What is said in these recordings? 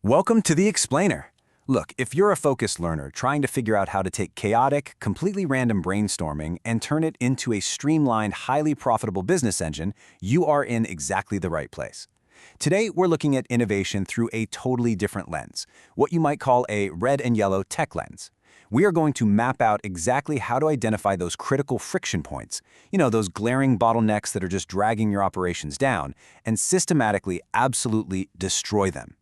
Welcome to the Explainer. Look, if you're a focused learner trying to figure out how to take chaotic, completely random brainstorming and turn it into a streamlined, highly profitable business engine, you are in exactly the right place. Today, we're looking at innovation through a totally different lens, what you might call a red and yellow tech lens. We are going to map out exactly how to identify those critical friction points, those glaring bottlenecks that are just dragging your operations down, and systematically, absolutely destroy them.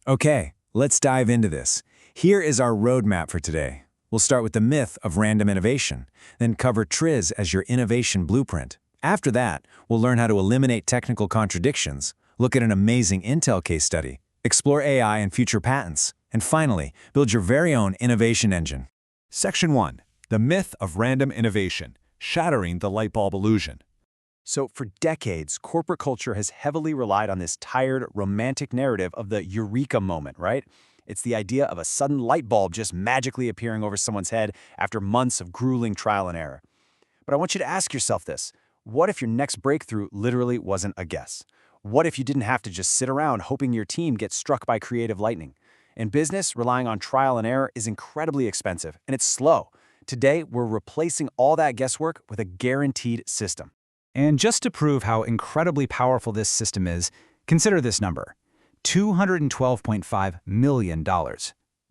Okay, let's dive into this. Here is our roadmap for today. We'll start with the myth of random innovation, then cover TRIZ as your innovation blueprint. After that, we'll learn how to eliminate technical contradictions, look at an amazing Intel case study, explore AI and future patents, and finally, build your very own innovation engine. Section 1. The myth of random innovation, shattering the light bulb illusion. So for decades, corporate culture has heavily relied on this tired, romantic narrative of the eureka moment, right? It's the idea of a sudden light bulb just magically appearing over someone's head after months of grueling trial and error. But I want you to ask yourself this. What if your next breakthrough literally wasn't a guess? What if you didn't have to just sit around hoping your team gets struck by creative lightning? In business, relying on trial and error is incredibly expensive, and it's slow. Today, we're replacing all that guesswork with a guaranteed system. And just to prove how incredibly powerful this system is, consider this number, $212.5 million.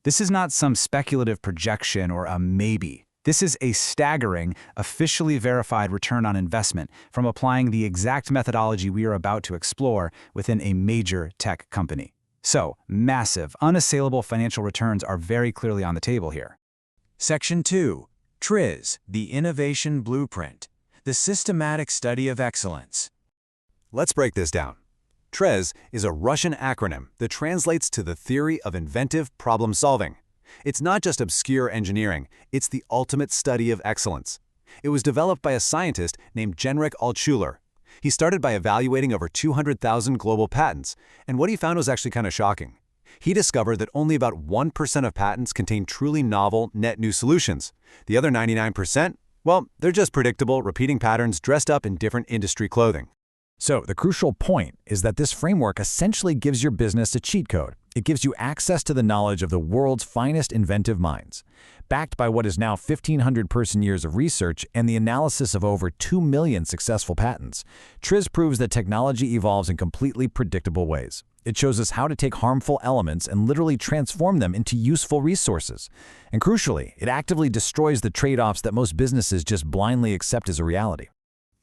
This is not some speculative projection or a maybe. This is a staggering, officially verified return on investment from applying the exact methodology we are about to explore within a major tech company. So, massive, unassailable financial returns are very clearly on the table here. Section 2. TRIZ, the innovation blueprint. The systematic study of excellence. Let's break this down. TRIZ is a Russian acronym that translates to the theory of inventive problem solving. It's not just obscure engineering, it's the ultimate study of excellence. It was developed by a scientist named Genrikh Altshuler. He started by evaluating over 200,000 global patents, and what he found was actually kind of shocking. He discovered that only about 1% of patents contain truly novel, net new solutions. The other 99%? Well, they're just predictable, repeating patterns dressed up in different industry clothing. So, the crucial point is that this framework essentially gives your business a cheat code. It gives you access to the knowledge of the world's finest inventive minds. Backed by what is now 1,500 person-years of research and the analysis of over 2 million successful patents, TRIZ proves that technology evolves in completely predictable ways. It shows us how to take harmful elements and literally transform them into useful resources. And crucially, it actively destroys the trade-offs that most businesses just blindly accept as a reality.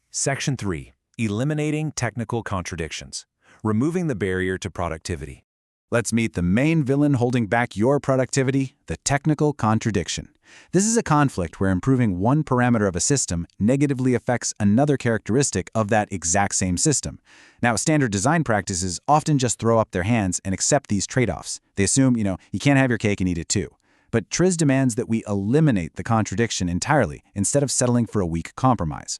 Section 3. Eliminating technical contradictions. Removing the barrier to productivity. Let's meet the main villain holding back your productivity, the technical contradiction. This is a conflict where improving one parameter of a system negatively affects another characteristic of that exact same system. Now, standard design practices often just throw up their hands and accept these trade-offs. They assume, you can't have your cake and eat it too. But TRIZ demands that we eliminate the contradiction entirely instead of settling for a weak compromise.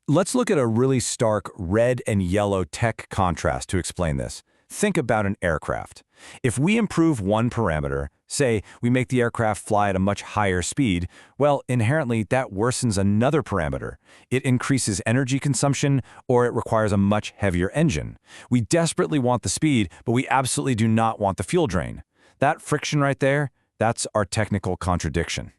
Let's look at a really stark red and yellow tech contrast to explain this. Think about an aircraft. If we improve one parameter, say we make the aircraft fly at a much higher speed, well, inherently that worsens another parameter. It increases energy consumption or it requires a much heavier engine. We desperately want the speed, but we absolutely do not want the fuel drain. That friction right there, that's our technical contradiction.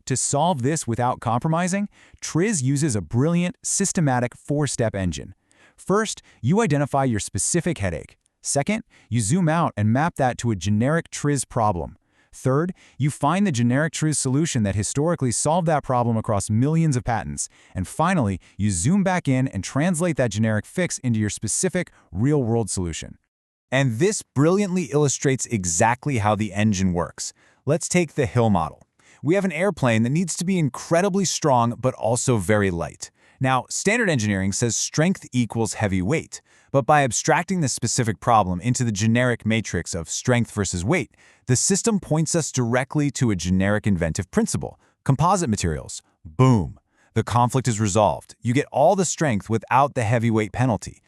To solve this without compromising, TRIZ uses a brilliant, systematic 4-step engine. First, you identify your specific headache. Second, you zoom out and map that to a generic TRIZ problem. Third, you find the generic TRIZ solution that historically solved that problem across millions of patents. And finally, you zoom back in and translate that generic fix into your specific, real-world solution. And this brilliantly illustrates exactly how the engine works. Let's take the Hill model. We have an airplane that needs to be incredibly strong but also very light. Now, standard engineering says strength equals heavy weight, but by abstracting the specific problem into the generic matrix of strength versus weight, the system points us directly to a generic inventive principle: composite materials. Boom! The conflict is resolved. You get all the strength without the heavyweight penalty.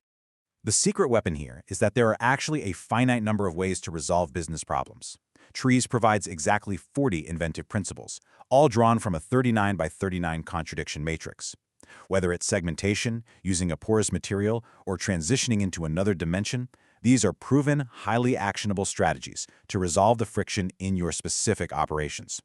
The secret weapon here is that there are actually a finite number of ways to resolve business problems. TRIZ provides exactly 40 inventive principles, all drawn from a 39 by 39 contradiction matrix. Whether it's segmentation, using a porous material, or transitioning into another dimension, These are proven, highly actionable strategies to resolve the friction in your specific operations.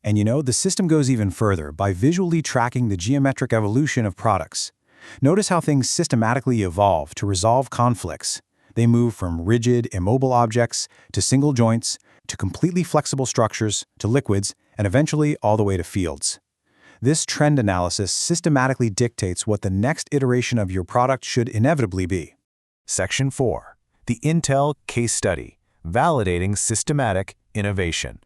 And the system goes even further by visually tracking the geometric evolution of products. Notice how things systematically evolve to resolve conflicts. They move from rigid, immobile objects to single joints, to completely flexible structures, to liquids, and eventually all the way to fields. This trend analysis systematically dictates what the next iteration of your product should inevitably be. Section 4. The Intel Case Study, Validating Systematic Innovation.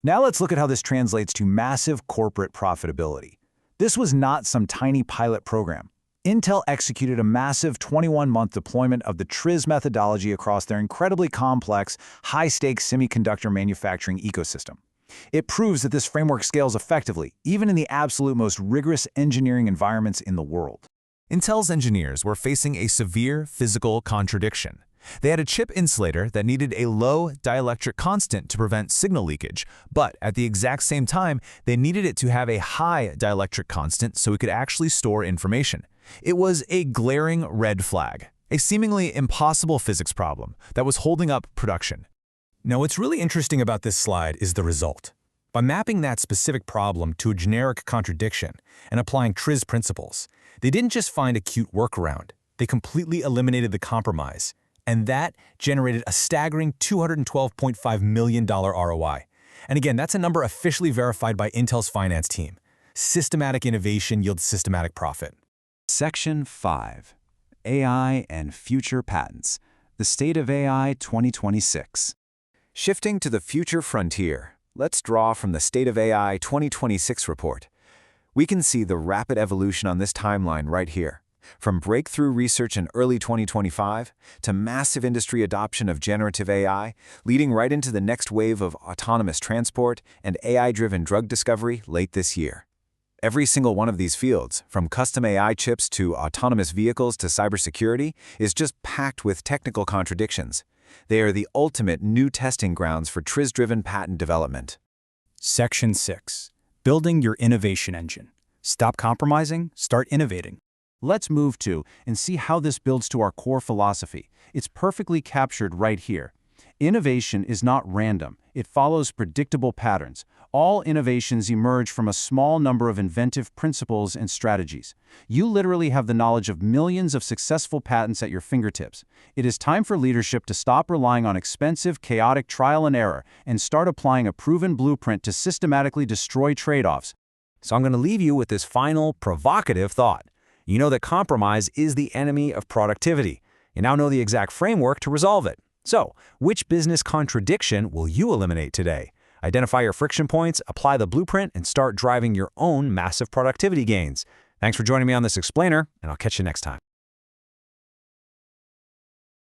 Now let's look at how this translates to massive corporate profitability. This was not some tiny pilot program. Intel executed a massive 21-month deployment of the TRIZ methodology across their incredibly complex, high-stakes semiconductor manufacturing ecosystem. It proves that this framework scales effectively, even in the absolute most rigorous engineering environments in the world. Intel's engineers were facing a severe physical contradiction. They had a chip insulator that needed a low dielectric constant to prevent signal leakage, but at the exact same time, they needed it to have a high dielectric constant so it could actually store information. It was a glaring red flag, a seemingly impossible physics problem that was holding up production. Now, what's really interesting about this slide is the result. By mapping that specific problem to a generic contradiction and applying TRIZ principles, they didn't just find a cute workaround, they completely eliminated the compromise. And that generated a staggering $212.5 million ROI. And again, that's a number officially verified by Intel's finance team. Systematic innovation yields systematic profit. Section 5. AI and Future Patents. The State of AI 2026. Shifting to the future frontier, let's draw from the State of AI 2026 report. We can see the rapid evolution on this timeline right here. From breakthrough research in early 2025 to massive industry adoption of generative AI, leading right into the next wave of autonomous transport and AI-driven drug discovery late this year. Every single one of these fields, from custom AI chips to autonomous vehicles to cybersecurity, is just packed with technical contradictions. They are the ultimate new testing grounds for TRIZ-driven patent development. Section 6. Building your innovation engine. Stop compromising, start innovating. Let's move to and see how this builds to our core philosophy. It's perfectly captured right here. Innovation is not random. It follows predictable patterns. All innovations emerge from a small number of inventive principles and strategies. You literally have the knowledge of millions of successful patents at your fingertips. It is time for leadership to stop relying on expensive, chaotic trial and error and start applying a proven blueprint to systematically destroy trade-offs. So I'm going to leave you with this final, provocative thought. You know that compromise is the enemy of productivity. You now know the exact framework to resolve it. So, which business contradiction will you eliminate today? Identify your friction points, apply the blueprint, and start driving your own massive productivity gains. Thanks for joining me on this explainer, and I'll catch you next time.